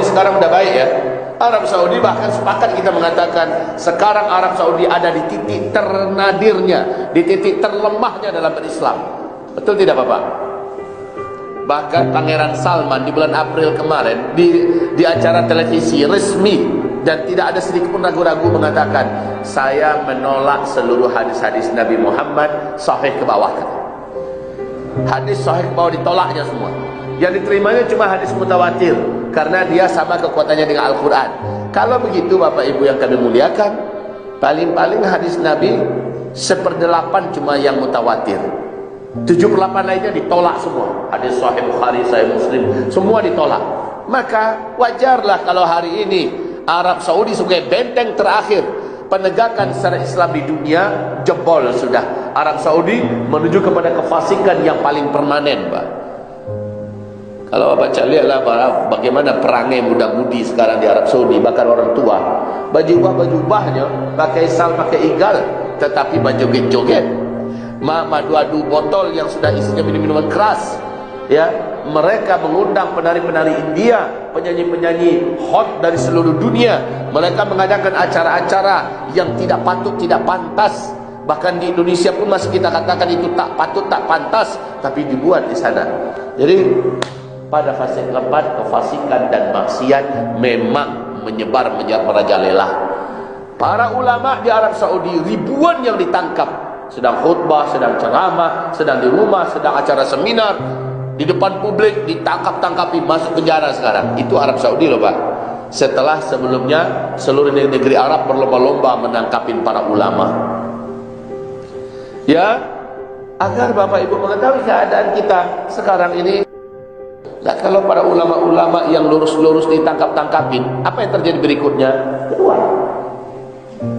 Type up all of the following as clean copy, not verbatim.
sekarang udah baik ya. Arab Saudi bahkan sepakat kita mengatakan sekarang Arab Saudi ada di titik ternadirnya, di titik terlemahnya dalam berislam. Betul tidak Bapak? Bahkan Pangeran Salman di bulan April kemarin di acara televisi resmi, dan tidak ada sedikit pun ragu-ragu mengatakan, saya menolak seluruh hadis-hadis Nabi Muhammad sahih ke bawah. Hadis sahih ke bawah ditolaknya semua. Yang diterimanya cuma hadis mutawatir, karena dia sama kekuatannya dengan Al-Quran. Kalau begitu Bapak Ibu yang kami muliakan, paling-paling hadis Nabi 1/8 cuma yang mutawatir, 78 lainnya ditolak semua. Hadis sahih Bukhari, sahih Muslim, semua ditolak. Maka wajarlah kalau hari ini Arab Saudi sebagai benteng terakhir penegakan secara Islam di dunia jebol sudah. Arab Saudi menuju kepada kefasikan yang paling permanen, Pak. Kalau baca lihatlah bagaimana perangai muda-mudi sekarang di Arab Saudi, bahkan orang tua. Baju-ubahnya pakai sal, pakai igal, tetapi berjoget-joget. Madu-adu botol yang sudah isinya minuman keras. Ya, mereka mengundang penari-penari India, penyanyi-penyanyi hot dari seluruh dunia. Mereka mengadakan acara-acara yang tidak patut, tidak pantas. Bahkan di Indonesia pun masih kita katakan itu tak patut, tak pantas, tapi dibuat di sana. Jadi pada fase keempat, kefasikan dan maksiat memang menyebar merajalela. Para ulama di Arab Saudi ribuan yang ditangkap, sedang khutbah, sedang ceramah, sedang di rumah, sedang acara seminar, di depan publik ditangkap-tangkapi, masuk penjara sekarang. Itu Arab Saudi loh Pak. Setelah sebelumnya seluruh negeri Arab berlomba-lomba menangkapin para ulama. Ya, agar Bapak Ibu mengetahui keadaan kita sekarang ini. Nah, kalau para ulama-ulama yang lurus-lurus ditangkap-tangkapin, apa yang terjadi berikutnya? Kedua,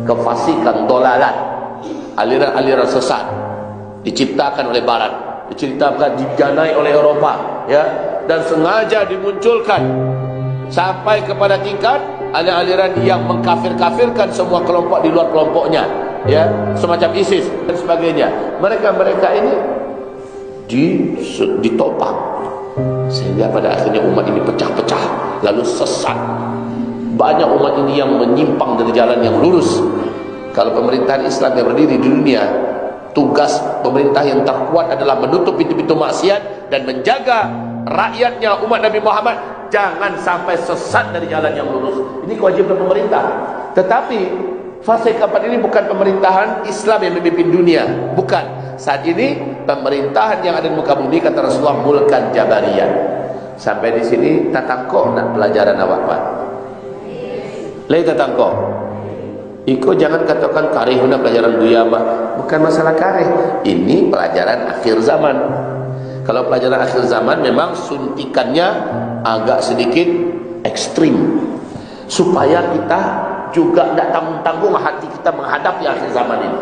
kefasikan, dolalat, aliran-aliran sesat diciptakan oleh Barat, diciptakan, didanai oleh Eropa, ya, dan sengaja dimunculkan sampai kepada tingkat ada aliran yang mengkafir-kafirkan semua kelompok di luar kelompoknya, ya, semacam ISIS dan sebagainya. Mereka ini ditopang sehingga pada akhirnya umat ini pecah-pecah, lalu sesat. Banyak umat ini yang menyimpang dari jalan yang lurus. Kalau pemerintahan Islam yang berdiri di dunia, tugas pemerintah yang terkuat adalah menutup pintu-pintu maksiat dan menjaga rakyatnya, umat Nabi Muhammad jangan sampai sesat dari jalan yang lurus. Ini kewajiban pemerintah. Tetapi fase keempat ini bukan pemerintahan Islam yang memimpin dunia, bukan. Saat ini pemerintahan yang ada di muka bumi, kata Rasulullah, mulkan jabariyah. Sampai di sini tatangko nak pelajaran awak Pak. Lai tatangko. Iko jangan katakan karih nak pelajaran duyama. Bukan masalah karih. Ini pelajaran akhir zaman. Kalau pelajaran akhir zaman memang suntikannya agak sedikit ekstrim, supaya kita juga tidak tanggung-tanggung hati kita menghadapi akhir zaman ini.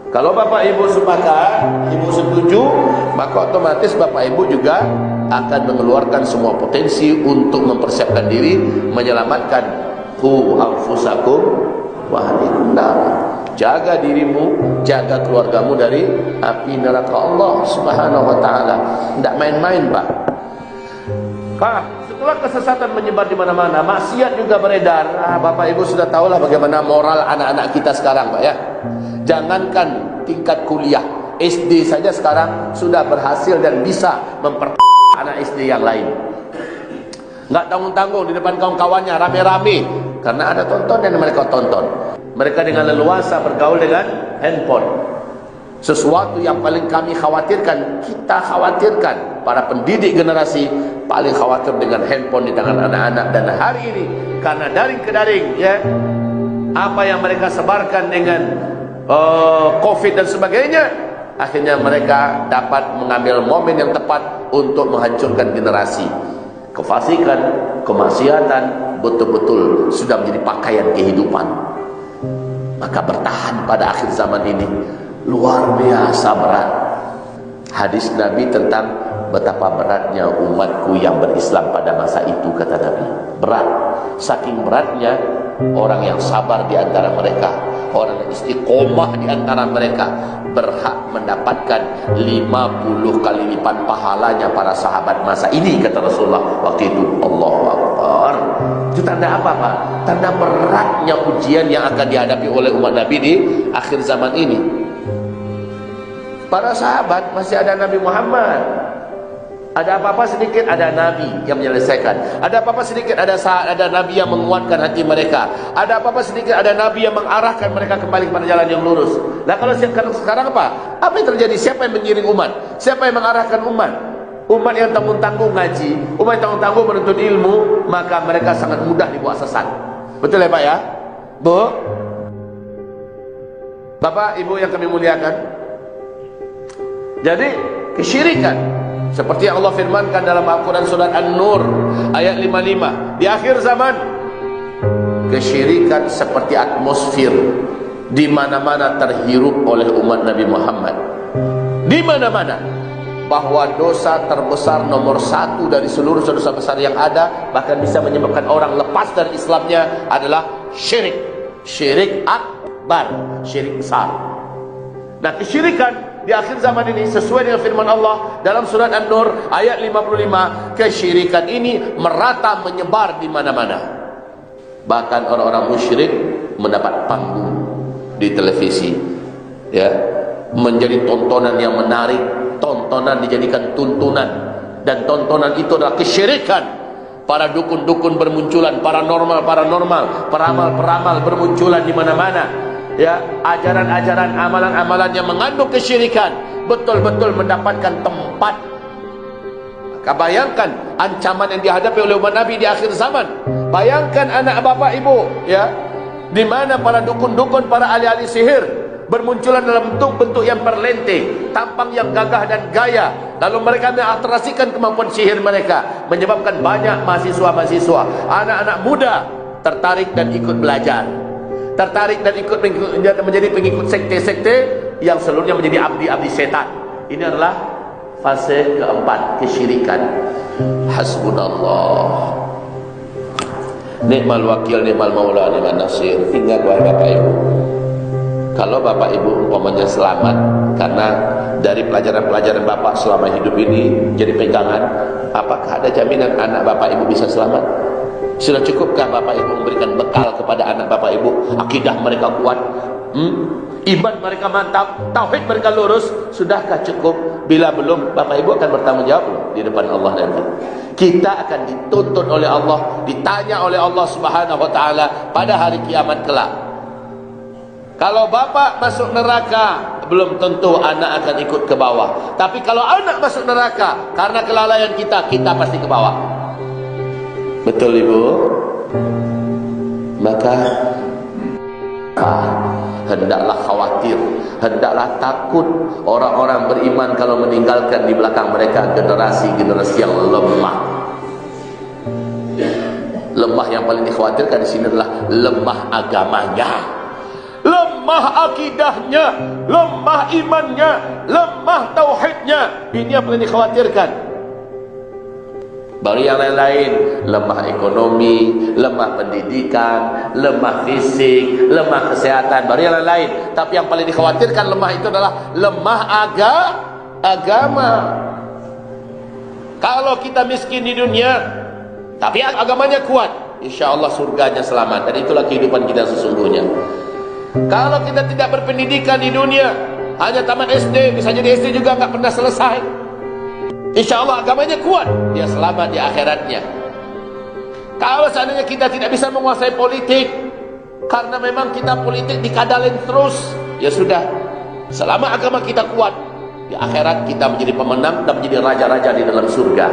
Kalau Bapak Ibu sepakat, Ibu setuju, maka otomatis Bapak Ibu juga akan mengeluarkan semua potensi untuk mempersiapkan diri, menyelamatkan qu anfusakum wa ahlikum nar. Jaga dirimu, jaga keluargamu dari api neraka Allah Subhanahu wa taala. Tidak main-main, Pak. Pak, setelah kesesatan menyebar di mana-mana, maksiat juga beredar. Bapak Ibu sudah tahulah bagaimana moral anak-anak kita sekarang, Pak, ya. Jangankan tingkat kuliah, SD saja sekarang sudah berhasil dan bisa anak SD yang lain. Nggak tanggung-tanggung di depan kawan-kawannya rame-rame, karena ada tontonan yang mereka tonton. Mereka dengan leluasa bergaul dengan handphone. Sesuatu yang paling kami khawatirkan, kita khawatirkan, para pendidik generasi paling khawatir dengan handphone di tangan anak-anak. Dan hari ini karena daring ke daring, ya, apa yang mereka sebarkan dengan COVID dan sebagainya, akhirnya mereka dapat mengambil momen yang tepat untuk menghancurkan generasi. Kefasikan, kemaksiatan betul-betul sudah menjadi pakaian kehidupan. Maka bertahan pada akhir zaman ini luar biasa berat. Hadis Nabi tentang betapa beratnya umatku yang berislam pada masa itu, kata Nabi. Berat. Saking beratnya, orang yang sabar di antara mereka, orang yang istiqomah di antara mereka berhak mendapatkan 50 kali lipat pahalanya para sahabat masa ini, kata Rasulullah waktu itu. Allahu Akbar. Itu tanda apa, Pak? Tanda beratnya ujian yang akan dihadapi oleh umat Nabi di akhir zaman ini. Para sahabat masih ada Nabi Muhammad. Ada apa-apa sedikit, ada Nabi yang menyelesaikan. Ada apa-apa sedikit, ada Nabi yang menguatkan hati mereka. Ada apa-apa sedikit, ada Nabi yang mengarahkan mereka kembali kepada jalan yang lurus. Nah kalau sekarang apa? Apa yang terjadi? Siapa yang mengiring umat? Siapa yang mengarahkan umat? Umat yang tanggung-tanggung ngaji, umat yang tanggung-tanggung menuntut ilmu, maka mereka sangat mudah dibawa sesat. Betul ya Pak ya? Bu? Bapak, Ibu yang kami muliakan. Jadi kesyirikan seperti yang Allah firmankan dalam Al-Quran surat An-Nur ayat 55, di akhir zaman kesyirikan seperti atmosfer di mana-mana terhirup oleh umat Nabi Muhammad. Di mana-mana, bahwa dosa terbesar nomor satu dari seluruh dosa besar yang ada, bahkan bisa menyebabkan orang lepas dari Islamnya, adalah syirik. Syirik akbar, syirik besar. Nah kesyirikan di akhir zaman ini sesuai dengan firman Allah dalam surat An-Nur ayat 55, kesyirikan ini merata menyebar di mana-mana. Bahkan orang-orang musyrik mendapat panggung di televisi, ya, menjadi tontonan yang menarik, tontonan dijadikan tuntunan, dan tontonan itu adalah kesyirikan. Para dukun-dukun bermunculan, paranormal, peramal-peramal bermunculan di mana-mana. Ya, ajaran-ajaran, amalan-amalan yang mengandung kesyirikan betul-betul mendapatkan tempat. Maka bayangkan ancaman yang dihadapi oleh umat Nabi di akhir zaman. Bayangkan anak bapak ibu, ya, di mana para dukun-dukun, para ahli-ahli sihir bermunculan dalam bentuk-bentuk yang perlenting, tampang yang gagah dan gaya. Lalu mereka mengatrasikan kemampuan sihir mereka, menyebabkan banyak mahasiswa-mahasiswa, anak-anak muda tertarik dan ikut belajar, tertarik dan ikut menjadi pengikut sekte-sekte yang seluruhnya menjadi abdi-abdi setan. Ini adalah fase keempat, kesyirikan. Hasbunallah, ni'mal wakil, ni'mal maula, ni'mal nasir. Ingat wahai Bapak Ibu, kalau Bapak Ibu umpamanya selamat karena dari pelajaran-pelajaran Bapak selama hidup ini jadi pegangan, apakah ada jaminan anak Bapak Ibu bisa selamat? Sudah cukupkah Bapak Ibu memberikan bekal kepada anak Bapak Ibu? Akidah mereka kuat, iman mereka mantap, tauhid mereka lurus. Sudahkah cukup? Bila belum, Bapak Ibu akan bertanggung jawab di depan Allah nanti. Kita akan dituntut oleh Allah, ditanya oleh Allah Subhanahu wa taala pada hari kiamat kelak. Kalau bapak masuk neraka, belum tentu anak akan ikut ke bawah. Tapi kalau anak masuk neraka karena kelalaian kita, kita pasti ke bawah. Betul Ibu? Maka hendaklah khawatir, hendaklah takut orang-orang beriman kalau meninggalkan di belakang mereka generasi-generasi yang lemah. Lemah yang paling dikhawatirkan di sini adalah lemah agamanya, lemah akidahnya, lemah imannya, lemah tauhidnya. Ini yang paling dikhawatirkan. Baru yang lain-lain, lemah ekonomi, lemah pendidikan, lemah fisik, lemah kesehatan, baru yang lain-lain. Tapi yang paling dikhawatirkan lemah itu adalah lemah agama. Kalau kita miskin di dunia, tapi agamanya kuat, insya Allah surganya selamat. Dan itulah kehidupan kita sesungguhnya. Kalau kita tidak berpendidikan di dunia, hanya tamat SD, bisa jadi SD juga nggak pernah selesai, insya Allah agamanya kuat, dia selamat di akhiratnya. Kalau seandainya kita tidak bisa menguasai politik, karena memang kita politik dikadalin terus, ya sudah, selama agama kita kuat, di akhirat kita menjadi pemenang dan menjadi raja-raja di dalam surga.